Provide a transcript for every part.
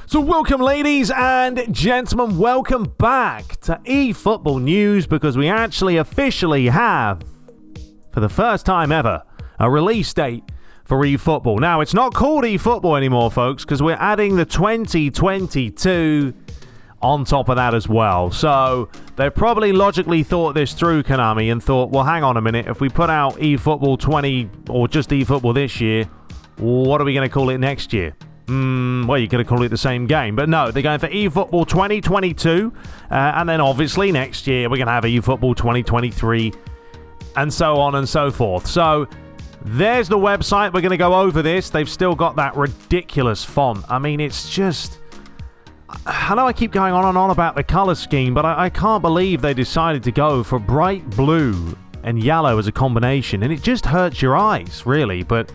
So welcome, ladies and gentlemen, welcome back to eFootball News, because we actually officially have, for the first time ever, a release date for eFootball. Now, it's not called eFootball anymore, folks, because we're adding the 2022 on top of that as well. So they probably logically thought this through, Konami, and thought, well, hang on a minute, if we put out eFootball 20 or just eFootball this year, what are we going to call it next year? Well, you could have called it the same game, but no, they're going for eFootball 2022, and then obviously next year we're going to have eFootball 2023, and so on and so forth. So there's the website. We're going to go over this. They've still got that ridiculous font. I mean, it's just... I know I keep going on and on about the color scheme, but I can't believe they decided to go for bright blue and yellow as a combination, and it just hurts your eyes, really, but...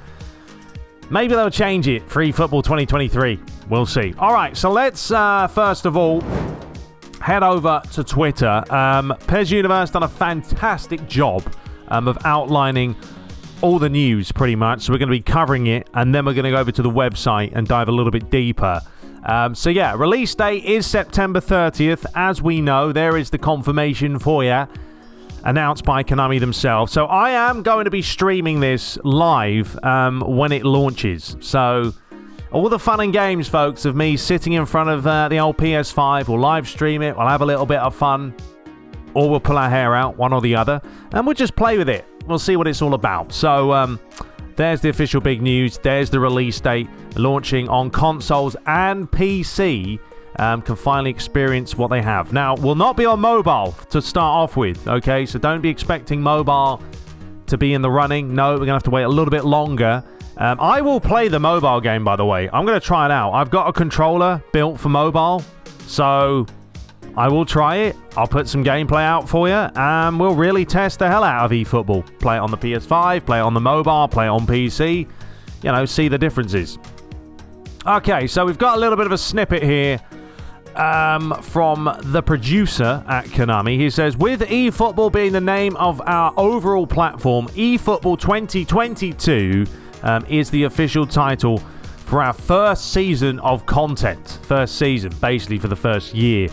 maybe they'll change it for eFootball 2023. We'll see. All right, so let's first of all head over to Twitter. PES Universe done a fantastic job of outlining all the news, pretty much. So we're going to be covering it, and then we're going to go over to the website and dive a little bit deeper. So yeah, release date is September 30th. As we know, there is the confirmation for you, announced by Konami themselves. So I am going to be streaming this live when it launches. So all the fun and games, folks, of me sitting in front of the old PS5, we'll live stream it, we'll have a little bit of fun, or we'll pull our hair out, one or the other, and we'll just play with it. We'll see what it's all about. So there's the official big news. There's the release date, launching on consoles and PC. Can finally experience what they have. Now, will not be on mobile to start off with, okay? So don't be expecting mobile to be in the running. No, we're going to have to wait a little bit longer. I will play the mobile game, by the way. I'm going to try it out. I've got a controller built for mobile, so I will try it. I'll put some gameplay out for you, and we'll really test the hell out of eFootball. Play it on the PS5, play it on the mobile, play it on PC. You know, see the differences. Okay, so we've got a little bit of a snippet here from the producer at Konami. He says, with eFootball being the name of our overall platform, eFootball 2022 is the official title for our first season of content. First season, basically for the first year.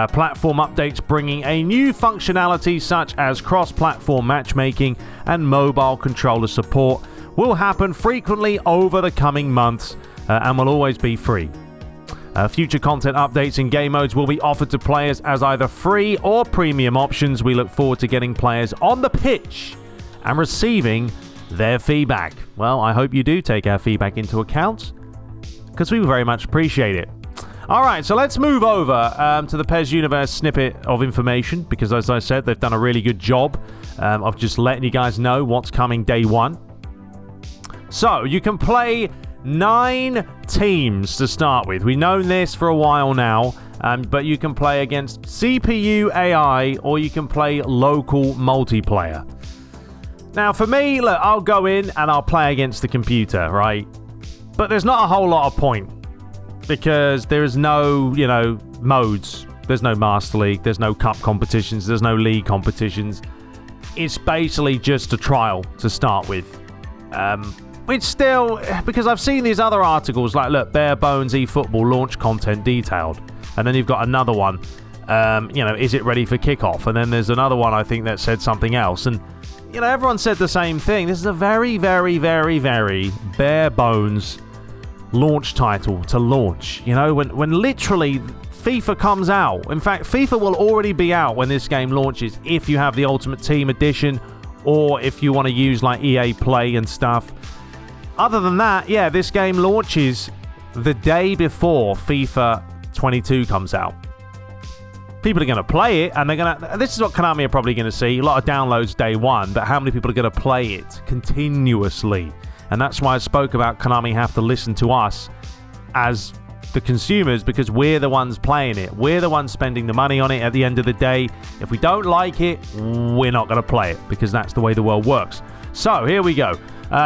Platform updates bringing a new functionality such as cross-platform matchmaking and mobile controller support will happen frequently over the coming months and will always be free. Future content updates and game modes will be offered to players as either free or premium options. We look forward to getting players on the pitch and receiving their feedback. Well, I hope you do take our feedback into account, because we very much appreciate it. All right, so let's move over to the PES Universe snippet of information, because as I said, they've done a really good job of just letting you guys know what's coming day one. So you can play 9 teams to start with. We've known this for a while now, but you can play against CPU AI or you can play local multiplayer. Now, for me, look, I'll go in and I'll play against the computer, right? But there's not a whole lot of point, because there is no, modes. There's no Master League. There's no cup competitions. There's no league competitions. It's basically just a trial to start with. It's still, because I've seen these other articles like, look, bare bones eFootball launch content detailed. And then you've got another one, is it ready for kickoff? And then there's another one, I think, that said something else. And, everyone said the same thing. This is a very, very, very, very bare bones launch title to launch. When literally FIFA comes out. In fact, FIFA will already be out when this game launches if you have the Ultimate Team Edition or if you want to use like EA Play and stuff. Other than that, yeah, this game launches the day before FIFA 22 comes out. People are going to play it, and this is what Konami are probably going to see. A lot of downloads day one, but how many people are going to play it continuously? And that's why I spoke about Konami have to listen to us as the consumers, because we're the ones playing it. We're the ones spending the money on it at the end of the day. If we don't like it, we're not going to play it, because that's the way the world works. So here we go.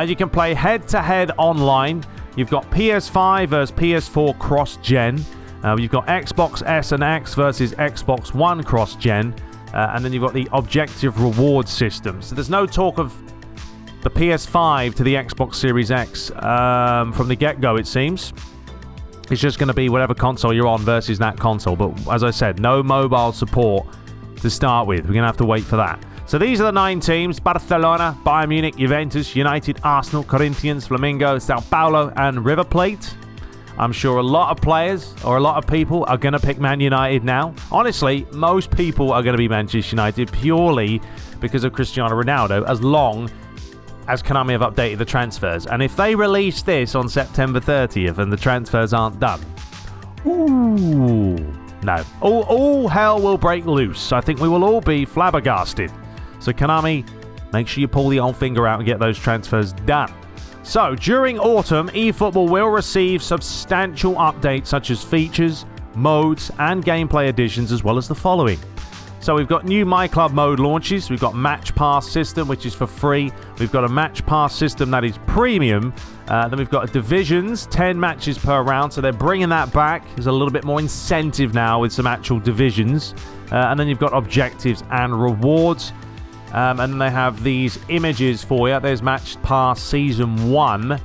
You can play head-to-head online. You've got PS5 versus PS4 cross-gen. You've got Xbox S and X versus Xbox One cross-gen. And then you've got the objective reward system. So there's no talk of the PS5 to the Xbox Series X from the get-go, it seems. It's just going to be whatever console you're on versus that console. But as I said, no mobile support to start with. We're going to have to wait for that. So these are the 9 teams: Barcelona, Bayern Munich, Juventus, United, Arsenal, Corinthians, Flamengo, Sao Paulo, and River Plate. I'm sure a lot of players or a lot of people are going to pick Man United now. Honestly, most people are going to be Manchester United purely because of Cristiano Ronaldo, as long as Konami have updated the transfers. And if they release this on September 30th and the transfers aren't done, ooh, no. All hell will break loose. I think we will all be flabbergasted. So Konami, make sure you pull the old finger out and get those transfers done. So during autumn, eFootball will receive substantial updates such as features, modes, and gameplay additions, as well as the following. So we've got new My Club mode launches. We've got Match Pass system, which is for free. We've got a Match Pass system that is premium. Then we've got divisions, 10 matches per round. So they're bringing that back. There's a little bit more incentive now with some actual divisions. And then you've got objectives and rewards. And then they have these images for you. There's Match Pass Season 1.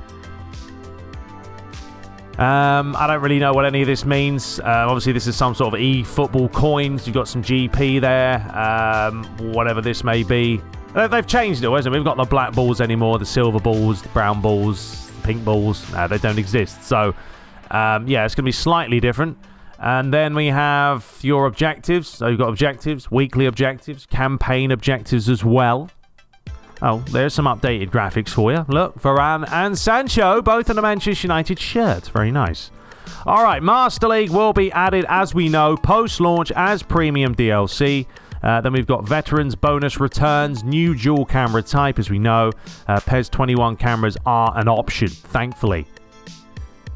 I don't really know what any of this means. Obviously, this is some sort of eFootball coins. You've got some GP there. Whatever this may be. They've changed it, hasn't it? We've got the black balls anymore. The silver balls, the brown balls, the pink balls. They don't exist. So, yeah, it's going to be slightly different. And then we have your objectives. So you've got objectives, weekly objectives, campaign objectives as well. Oh, there's some updated graphics for you. Look, Varane and Sancho, both in a Manchester United shirt. Very nice. All right, Master League will be added, as we know, post-launch as premium DLC. Then we've got veterans, bonus returns, new dual camera type, as we know. PES 21 cameras are an option, thankfully.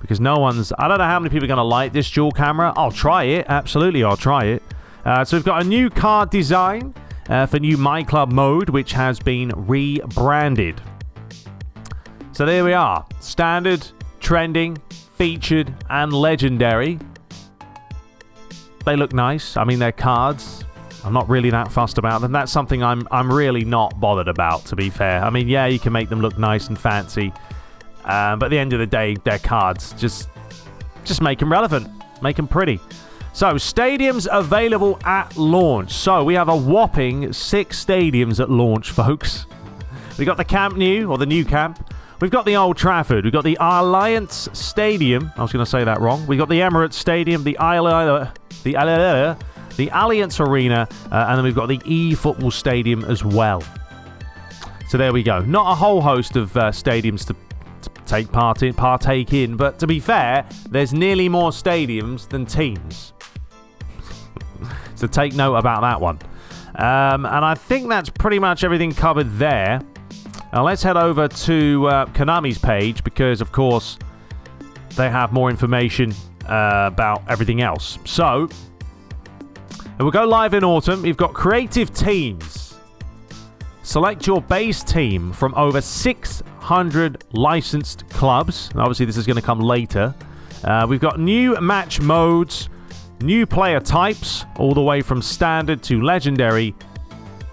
Because I don't know how many people are going to like this dual camera. I'll try it. Absolutely, I'll try it. So we've got a new card design for new My Club mode, which has been rebranded. So there we are. Standard, trending, featured, and legendary. They look nice. I mean, they're cards. I'm not really that fussed about them. That's something I'm really not bothered about, to be fair. I mean, yeah, you can make them look nice and fancy. But at the end of the day, they're cards. Just make them relevant. Make them pretty. So, stadiums available at launch. So, we have a whopping 6 stadiums at launch, folks. We got the Camp Nou, or the new Camp. We've got the Old Trafford. We've got the Alliance Stadium. I was going to say that wrong. We've got the Emirates Stadium, the Alliance Arena, and then we've got the eFootball Stadium as well. So, there we go. Not a whole host of stadiums to partake in, but to be fair, there's nearly more stadiums than teams. So take note about that one. And I think that's pretty much everything covered there. Now let's head over to Konami's page, because of course they have more information about everything else. So it will go live in autumn. You've got creative teams. Select your base team from over 600 licensed clubs. Obviously, this is going to come later. We've got new match modes, new player types, all the way from standard to legendary,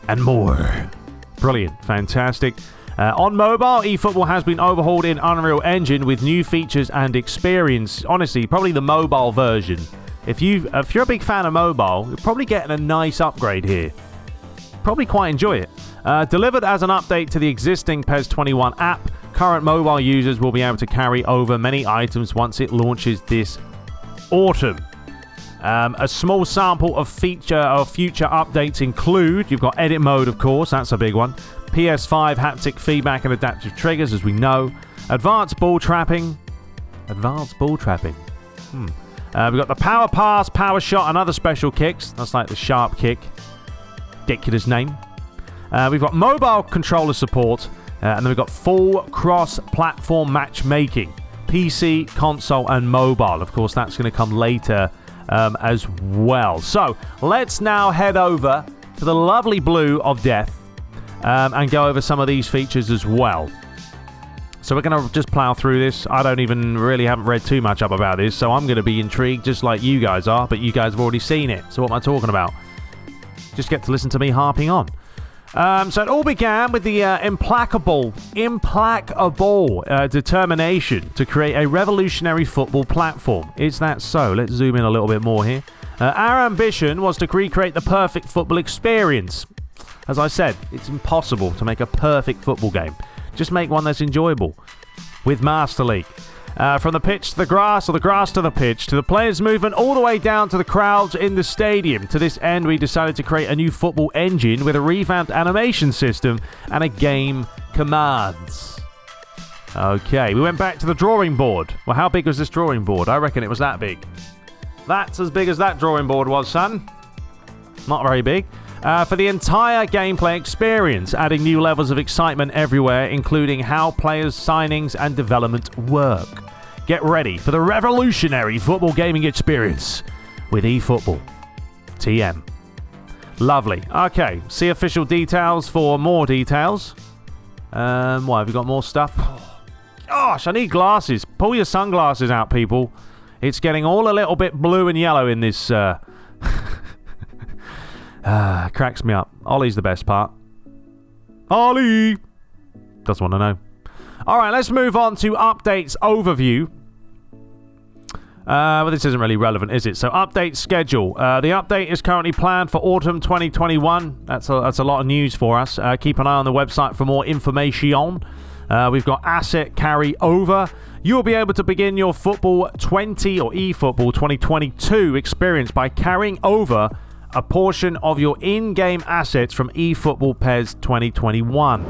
and more. Brilliant. Fantastic. On mobile, eFootball has been overhauled in Unreal Engine with new features and experience. Honestly, probably the mobile version. If you're a big fan of mobile, you're probably getting a nice upgrade here. Probably quite enjoy it. Delivered as an update to the existing PES 21 app, current mobile users will be able to carry over many items once it launches this autumn. A small sample of future updates include, you've got edit mode, of course, that's a big one. PS5 haptic feedback and adaptive triggers, as we know. Advanced ball trapping. We've got the power pass, power shot, and other special kicks. That's like the sharp kick. Ridiculous name. We've got mobile controller support, and then we've got full cross-platform matchmaking. PC, console, and mobile. Of course, that's going to come later as well. So, let's now head over to the lovely blue of death and go over some of these features as well. So we're going to just plow through this. I haven't read too much up about this, so I'm going to be intrigued just like you guys are, but you guys have already seen it. So what am I talking about? Just get to listen to me harping on. So it all began with the implacable determination to create a revolutionary football platform. Is that so? Let's zoom in a little bit more here. Our ambition was to recreate the perfect football experience. As I said, it's impossible to make a perfect football game. Just make one that's enjoyable. With Master League. From the pitch to the grass, or the grass to the pitch, to the players' movement, all the way down to the crowds in the stadium. To this end, we decided to create a new football engine with a revamped animation system and a game commands. Okay, we went back to the drawing board. Well, how big was this drawing board? I reckon it was that big. That's as big as that drawing board was, son. Not very big. For the entire gameplay experience, adding new levels of excitement everywhere, including how players' signings and development work. Get ready for the revolutionary football gaming experience with eFootball. TM. Lovely. Okay, see official details for more details. Why, have you got more stuff? Oh, gosh, I need glasses. Pull your sunglasses out, people. It's getting all a little bit blue and yellow in this... cracks me up. Ollie's the best part. Ollie! Doesn't want to know. Alright, let's move on to updates overview. Well, this isn't really relevant, is it? So, update schedule. The update is currently planned for autumn 2021. That's a lot of news for us. Keep an eye on the website for more information. We've got asset carry over. You'll be able to begin your Football 20 or eFootball 2022 experience by carrying over a portion of your in-game assets from eFootball PES 2021.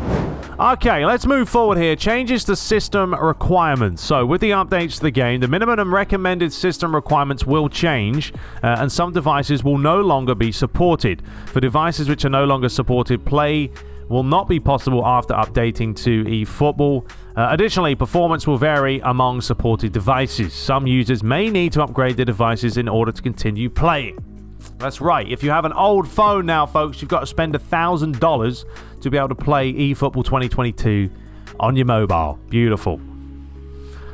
Okay, let's move forward here. Changes to system requirements. So, with the updates to the game, the minimum and recommended system requirements will change, and some devices will no longer be supported. For devices which are no longer supported, play will not be possible after updating to eFootball. Additionally, performance will vary among supported devices. Some users may need to upgrade their devices in order to continue playing. That's right. If you have an old phone now, folks, you've got to spend $1,000 to be able to play eFootball 2022 on your mobile. Beautiful.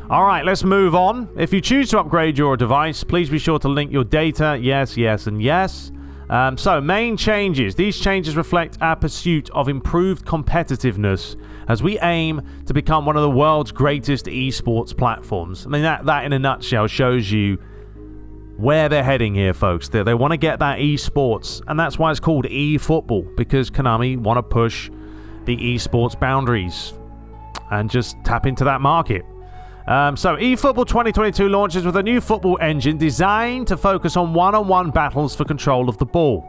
All right, let's move on. If you choose to upgrade your device, please be sure to link your data. Yes, yes, and yes. So, main changes. These changes reflect our pursuit of improved competitiveness as we aim to become one of the world's greatest esports platforms. I mean, that in a nutshell shows you where they're heading here, folks. They want to get that esports, and that's why it's called eFootball, because Konami want to push the esports boundaries and just tap into that market. So eFootball 2022 launches with a new football engine designed to focus on one-on-one battles for control of the ball.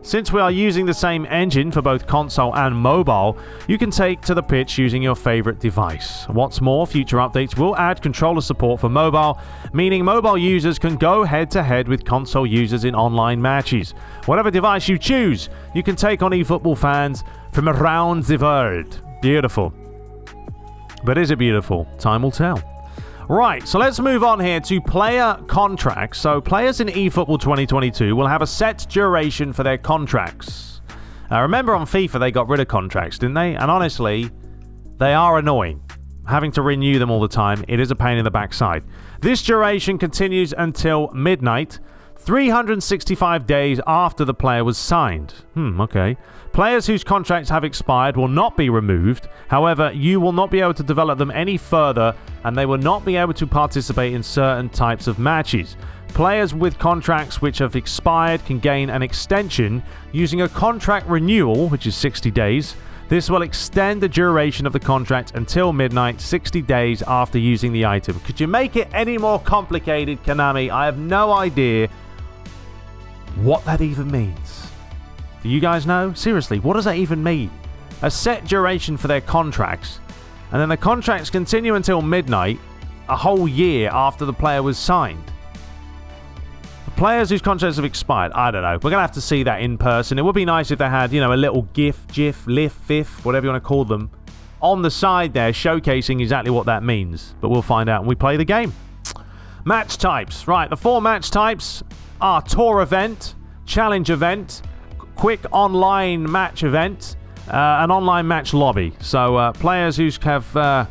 Since we are using the same engine for both console and mobile, you can take to the pitch using your favorite device. What's more, future updates will add controller support for mobile, meaning mobile users can go head-to-head with console users in online matches. Whatever device you choose, you can take on eFootball fans from around the world. Beautiful. But is it beautiful? Time will tell. Right, so let's move on here to player contracts. So players in eFootball 2022 will have a set duration for their contracts. Remember on FIFA they got rid of contracts, didn't they? And honestly, they are annoying. Having to renew them all the time, it is a pain in the backside. This duration continues until midnight, 365 days after the player was signed. Okay. Players whose contracts have expired will not be removed. However, you will not be able to develop them any further, and they will not be able to participate in certain types of matches. Players with contracts which have expired can gain an extension using a contract renewal, which is 60 days. This will extend the duration of the contract until midnight, 60 days after using the item. Could you make it any more complicated, Konami? I have no idea what that even means. Do you guys know? Seriously, what does that even mean? A set duration for their contracts, and then the contracts continue until midnight, a whole year after the player was signed. The players whose contracts have expired, I don't know. We're going to have to see that in person. It would be nice if they had, a little GIF, whatever you want to call them, on the side there, showcasing exactly what that means. But we'll find out when we play the game. Match types. Right, the 4 match types are Tour Event, Challenge Event, Quick Online Match Event, an Online Match Lobby. So players who have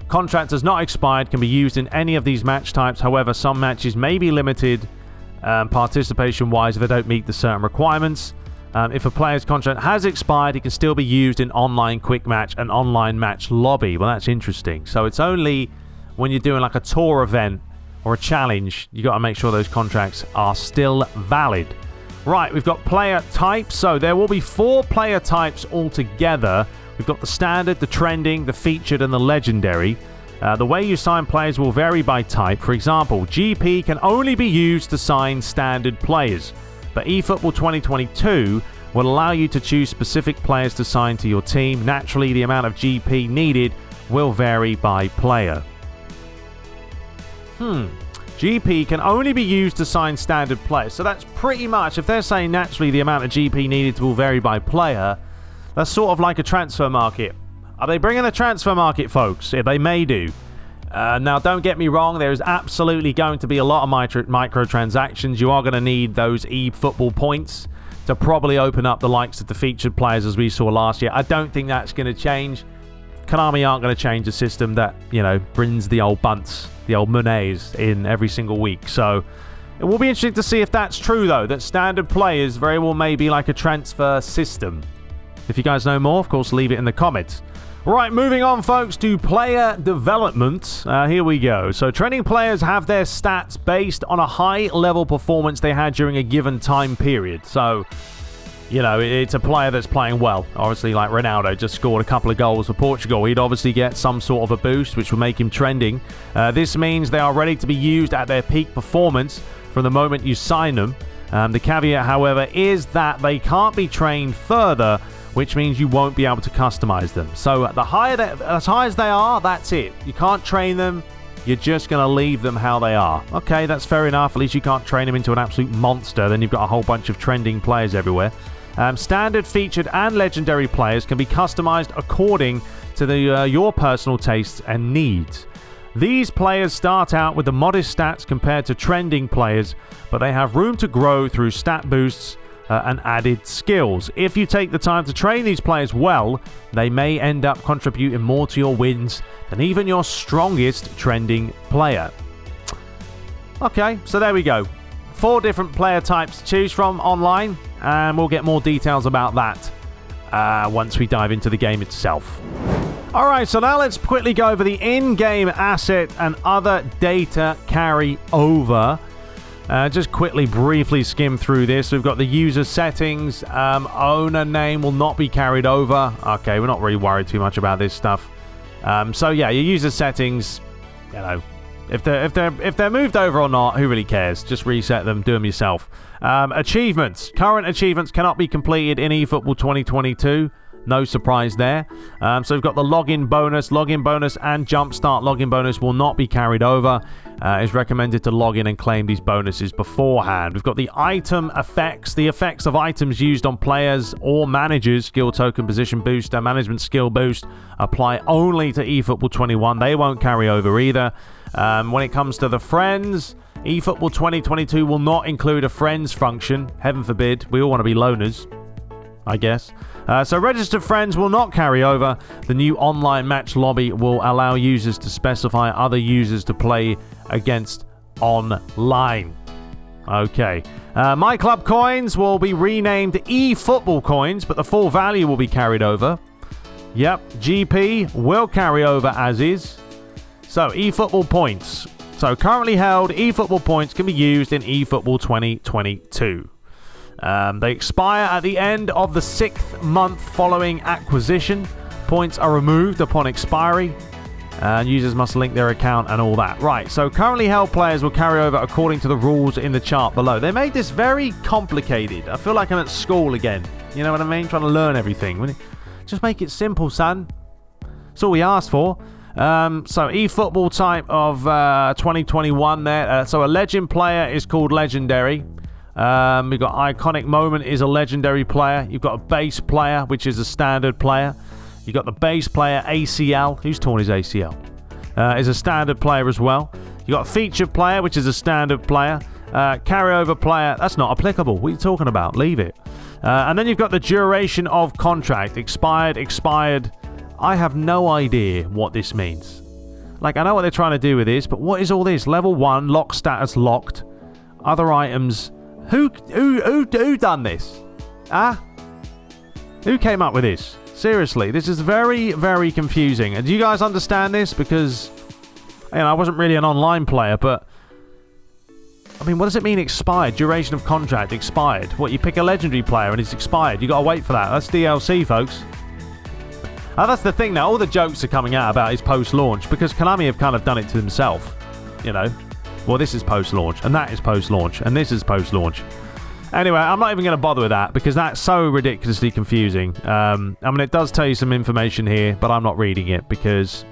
contract has not expired can be used in any of these match types. However, some matches may be limited participation-wise if they don't meet the certain requirements. If a player's contract has expired, it can still be used in online quick match and online match lobby. Well, that's interesting. So it's only when you're doing like a tour event or a challenge, you got to make sure those contracts are still valid. Right, we've got player types. So there will be 4 player types altogether. We've got the standard, the trending, the featured, and the legendary. The way you sign players will vary by type. For example, GP can only be used to sign standard players, but eFootball 2022 will allow you to choose specific players to sign to your team. Naturally, the amount of GP needed will vary by player. GP can only be used to sign standard players. So that's pretty much, if they're saying naturally the amount of GP needed will vary by player, that's sort of like a transfer market. Are they bringing a transfer market, folks? Yeah, they may do. Now, don't get me wrong. There is absolutely going to be a lot of microtransactions. You are going to need those eFootball points to probably open up the likes of the featured players as we saw last year. I don't think that's going to change. Konami aren't going to change a system that, you know, brings the old bunts, the old monnaies in every single week. So it will be interesting to see if that's true, though, that standard players very well may be like a transfer system. If you guys know more, of course, leave it in the comments. Right, moving on, folks, to player development. Here we go. So trending players have their stats based on a high-level performance they had during a given time period. So, you know, it's a player that's playing well. Obviously, like Ronaldo just scored a couple of goals for Portugal. He'd obviously get some sort of a boost, which will make him trending. This means they are ready to be used at their peak performance from the moment you sign them. The caveat, however, is that they can't be trained further, which means you won't be able to customize them. So as high as they are, that's it. You can't train them. You're just going to leave them how they are. Okay, that's fair enough. At least you can't train them into an absolute monster. Then you've got a whole bunch of trending players everywhere. Standard, featured, and legendary players can be customized according to your personal tastes and needs. These players start out with the modest stats compared to trending players, but they have room to grow through stat boosts and added skills. If you take the time to train these players well, they may end up contributing more to your wins than even your strongest trending player. Okay, so there we go. 4 different player types to choose from online, and we'll get more details about that once we dive into the game itself. Alright, so now let's quickly go over the in-game asset and other data carry over. Just quickly, briefly skim through this. We've got the user settings. Owner name will not be carried over. Okay, we're not really worried too much about this stuff. So yeah, your user settings, you know, if they're moved over or not, who really cares? Just reset them, do them yourself. Achievements. Current achievements cannot be completed in eFootball 2022. No surprise there. So we've got the login bonus and jumpstart login bonus will not be carried over. It's recommended to log in and claim these bonuses beforehand. We've got the item effects. The effects of items used on players or managers, skill token, position booster, management skill boost, apply only to eFootball 21. They won't carry over either. When it comes to the friends, eFootball 2022 will not include a friends function. Heaven forbid. We all want to be loners, I guess. So registered friends will not carry over. The new online match lobby will allow users to specify other users to play against online. Okay. My Club coins will be renamed eFootball coins, but the full value will be carried over. Yep. GP will carry over as is. So eFootball points. So currently held eFootball points can be used in eFootball 2022. They expire at the end of the 6th month following acquisition. Points are removed upon expiry. And users must link their account and all that. Right, so currently held players will carry over according to the rules in the chart below. They made this very complicated. I feel like I'm at school again. You know what I mean? Trying to learn everything. Just make it simple, son. That's all we asked for. So eFootball type of 2021 there. So a legend player is called legendary. We've got iconic moment is a legendary player. You've got a base player, which is a standard player. You've got the base player ACL. Who's torn his ACL? Is a standard player as well. You've got a featured player, which is a standard player. Carryover player, that's not applicable. What are you talking about? Leave it. And then you've got the duration of contract. Expired. I have no idea what this means. Like, I know what they're trying to do with this, but what is all this? Level 1, lock status locked. Other items. Who done this? Who came up with this? Seriously, this is very, very confusing. And do you guys understand this? Because, I wasn't really an online player, but I mean, what does it mean expired? Duration of contract expired. What, you pick a legendary player and it's expired. You got to wait for that. That's DLC, folks. That's the thing now. All the jokes are coming out about his post-launch because Konami have kind of done it to themselves. Well, this is post-launch, and that is post-launch, and this is post-launch. Anyway, I'm not even going to bother with that because that's so ridiculously confusing. It does tell you some information here, but I'm not reading it because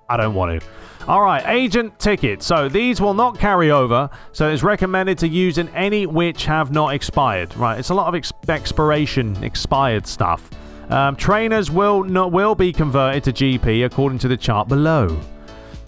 I don't want to. All right, agent tickets. So these will not carry over. So it's recommended to use in any which have not expired. Right, it's a lot of expired stuff. Trainers will be converted to GP according to the chart below.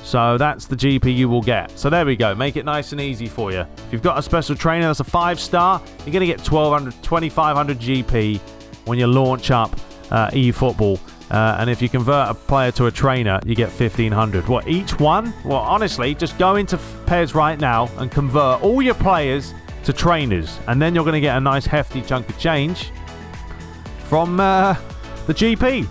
So that's the GP you will get. So there we go. Make it nice and easy for you. If you've got a special trainer that's a 5-star, you're going to get 2,500 GP when you launch up eFootball. And if you convert a player to a trainer, you get 1,500. What, each one? Well, honestly, just go into PES right now and convert all your players to trainers. And then you're going to get a nice hefty chunk of change from the GP.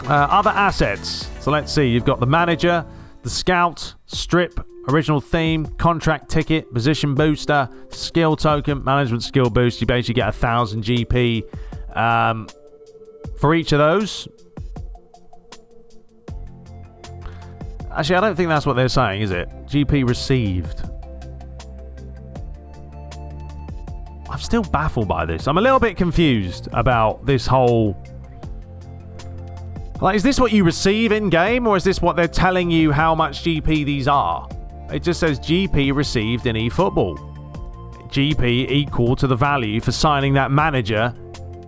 Other assets. So let's see. You've got the manager, the scout, strip, original theme, contract ticket, position booster, skill token, management skill boost. You basically get 1,000 GP for each of those. Actually, I don't think that's what they're saying, is it? GP received. I'm still baffled by this. I'm a little bit confused about this whole... Like, is this what you receive in-game, or is this what they're telling you how much GP these are? It just says GP received in eFootball. GP equal to the value for signing that manager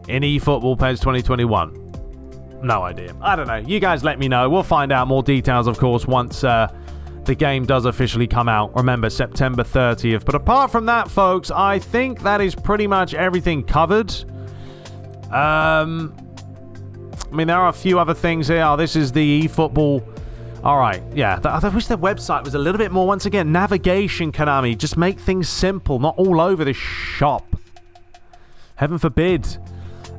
in eFootball PES 2021. No idea. I don't know. You guys let me know. We'll find out more details, of course, once the game does officially come out. Remember, September 30th. But apart from that, folks, I think that is pretty much everything covered. There are a few other things here. Oh, this is the eFootball. All right, yeah. I wish their website was a little bit more, once again, navigation, Konami. Just make things simple, not all over this shop. Heaven forbid.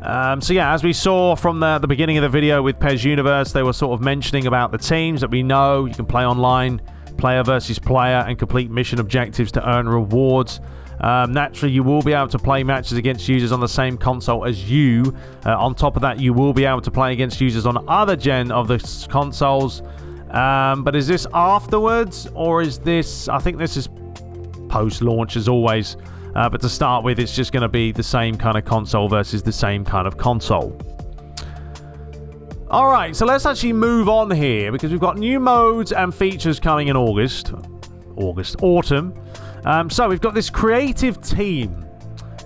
So yeah, as we saw from the beginning of the video with PES Universe, they were sort of mentioning about the teams that we know. You can play online, player versus player, and complete mission objectives to earn rewards. Naturally, you will be able to play matches against users on the same console as you. On top of that, you will be able to play against users on other gen of the consoles. But is this afterwards, or is this... I think this is post-launch as always. But to start with, it's just going to be the same kind of console versus the same kind of console. Alright, so let's actually move on here, because we've got new modes and features coming in autumn. So we've got this creative team.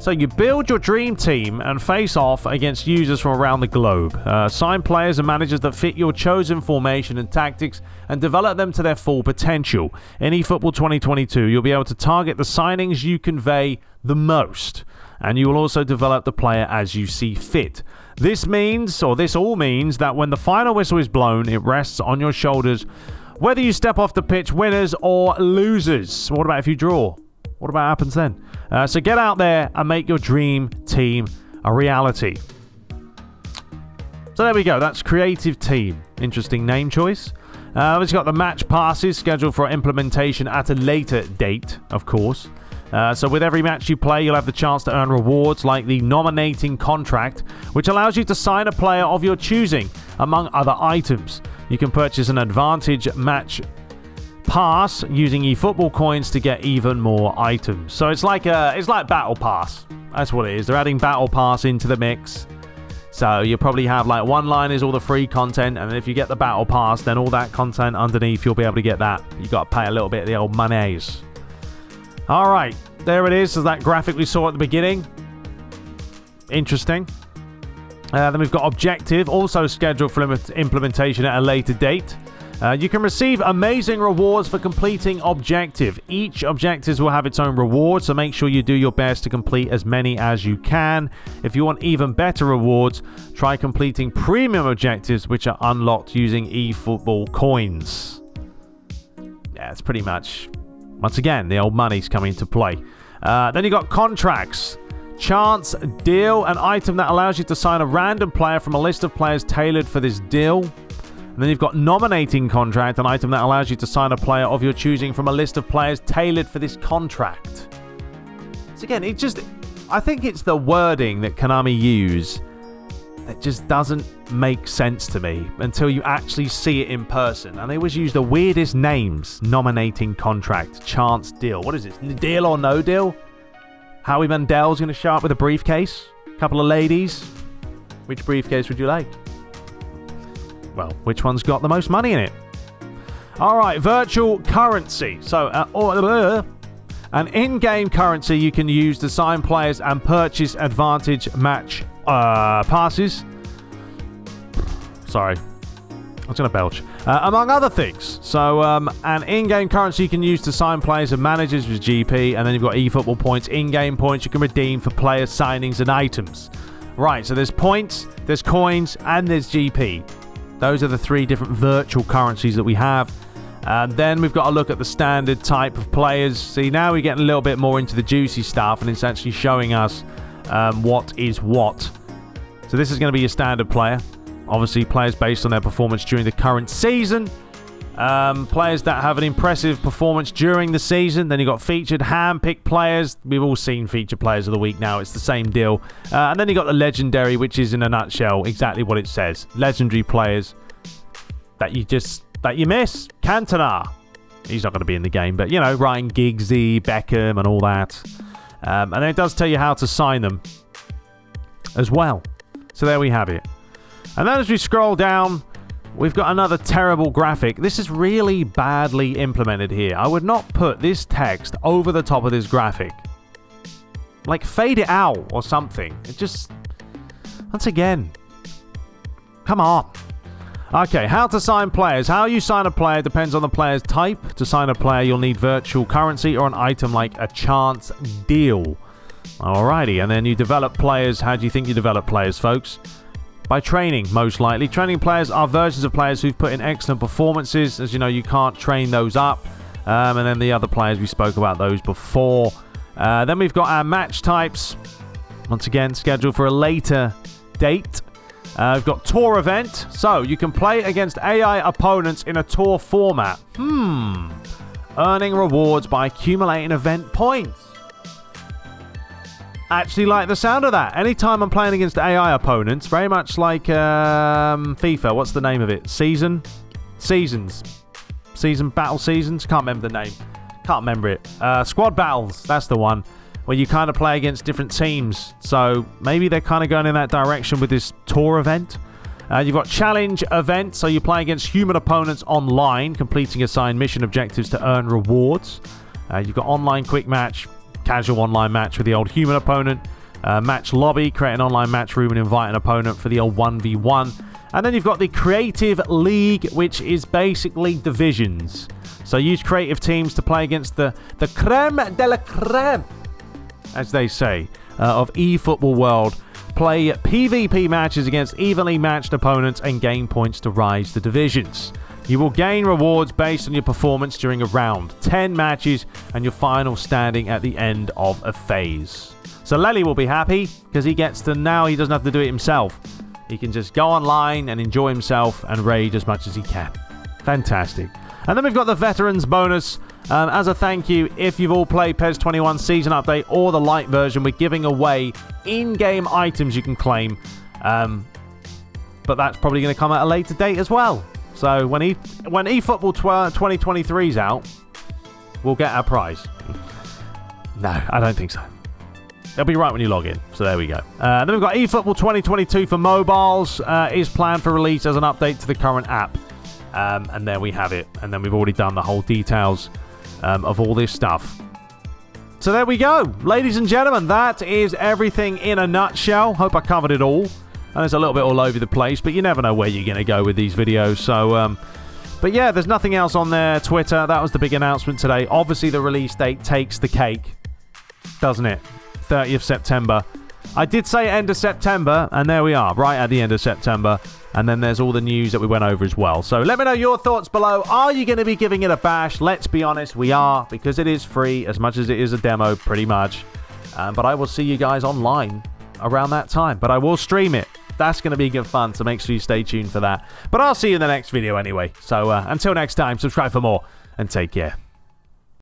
So you build your dream team and face off against users from around the globe. Sign players and managers that fit your chosen formation and tactics and develop them to their full potential. In eFootball 2022, you'll be able to target the signings you convey the most. And you will also develop the player as you see fit. This all means that when the final whistle is blown, it rests on your shoulders, whether you step off the pitch winners or losers. What about if you draw? What about happens then? So get out there and make your dream team a reality. So there we go. That's Creative Team. Interesting name choice. We've got the match passes scheduled for implementation at a later date, of course. So with every match you play, you'll have the chance to earn rewards like the nominating contract, which allows you to sign a player of your choosing, among other items. You can purchase an advantage match pass using eFootball coins to get even more items. So it's like Battle Pass. That's what it is. They're adding Battle Pass into the mix. So you probably have like one-liners, all the free content, and if you get the Battle Pass, then all that content underneath, you'll be able to get that. You got to pay a little bit of the old monies. All right, there it is. So that graphic we saw at the beginning. Interesting. Then we've got Objective, also scheduled for implementation at a later date. You can receive amazing rewards for completing Objective. Each Objective will have its own reward, so make sure you do your best to complete as many as you can. If you want even better rewards, try completing Premium Objectives, which are unlocked using eFootball coins. Yeah, it's pretty much... Once again, the old money's coming into play. Then you got contracts. Chance deal, an item that allows you to sign a random player from a list of players tailored for this deal. And then you've got nominating contract, an item that allows you to sign a player of your choosing from a list of players tailored for this contract. So again, I think it's the wording that Konami use that just doesn't make sense to me until you actually see it in person. And they always use the weirdest names. Nominating contract, chance deal. What is it? Deal or no deal? Howie Mandel's going to show up with a briefcase. A couple of ladies. Which briefcase would you like? Well, which one's got the most money in it? Alright, virtual currency. So, an in-game currency you can use to sign players and purchase advantage match passes. Sorry. I was going to belch. Among other things. So, an in-game currency you can use to sign players and managers with GP, and then you've got eFootball points, in-game points you can redeem for player signings and items. Right, so there's points, there's coins, and there's GP. Those are the three different virtual currencies that we have. And then we've got to look at the standard type of players. See, now we're getting a little bit more into the juicy stuff, and it's actually showing us what is what. So this is going to be your standard player. Obviously, players based on their performance during the current season. Players that have an impressive performance during the season. Then you've got featured, hand-picked players. We've all seen featured players of the week now. It's the same deal. And then you've got the legendary, which is in a nutshell exactly what it says. Legendary players that you miss. Cantona. He's not going to be in the game, but, you know, Ryan Giggsy, Beckham, and all that. And then it does tell you how to sign them as well. So there we have it. And then as we scroll down, we've got another terrible graphic. This is really badly implemented here. I would not put this text over the top of this graphic. Like, fade it out or something. It just... Once again. Come on. Okay, how to sign players. How you sign a player depends on the player's type. To sign a player, you'll need virtual currency or an item like a chance deal. Alrighty, and then you develop players. How do you think you develop players, folks? By training, most likely. Training players are versions of players who've put in excellent performances. As you know, you can't train those up. And then the other players, we spoke about those before. Then we've got our match types. Once again, scheduled for a later date. We've got tour event. So, you can play against AI opponents in a tour format. Earning rewards by accumulating event points. Actually like the sound of that. Anytime I'm playing against AI opponents, very much like FIFA. What's the name of it? Battle Seasons? Can't remember the name. Can't remember it. Squad Battles. That's the one. Where you kind of play against different teams. So maybe they're kind of going in that direction with this tour event. You've got challenge event. So you play against human opponents online, completing assigned mission objectives to earn rewards. You've got online quick match. Casual online match with the old human opponent. Match lobby, create an online match room and invite an opponent for the old 1v1. And then you've got the creative league, which is basically divisions. So use creative teams to play against the creme de la creme, as they say, of eFootball world. Play PvP matches against evenly matched opponents and gain points to rise the divisions. You will gain rewards based on your performance during a round, 10 matches, and your final standing at the end of a phase. So Lely will be happy because he gets to now he doesn't have to do it himself. He can just go online and enjoy himself and raid as much as he can. Fantastic. And then we've got the veterans bonus. As a thank you, if you've all played PES 21 Season Update or the light version, we're giving away in-game items you can claim. But that's probably going to come at a later date as well. So when eFootball 2023 is out, we'll get our prize. No, I don't think so. It'll be right when you log in. So there we go. Then we've got eFootball 2022 for mobiles. Is planned for release as an update to the current app. And there we have it. And then we've already done the whole details of all this stuff. So there we go. Ladies and gentlemen, that is everything in a nutshell. Hope I covered it all. And it's a little bit all over the place, but you never know where you're going to go with these videos. So, but yeah, there's nothing else on there. Twitter, that was the big announcement today. Obviously, the release date takes the cake, doesn't it? 30th September. I did say end of September, and there we are, right at the end of September. And then there's all the news that we went over as well. So let me know your thoughts below. Are you going to be giving it a bash? Let's be honest, we are, because it is free, as much as it is a demo, pretty much. But I will see you guys online around that time. But I will stream it. That's going to be good fun, so make sure you stay tuned for that. But I'll see you in the next video anyway. So until next time, subscribe for more and take care.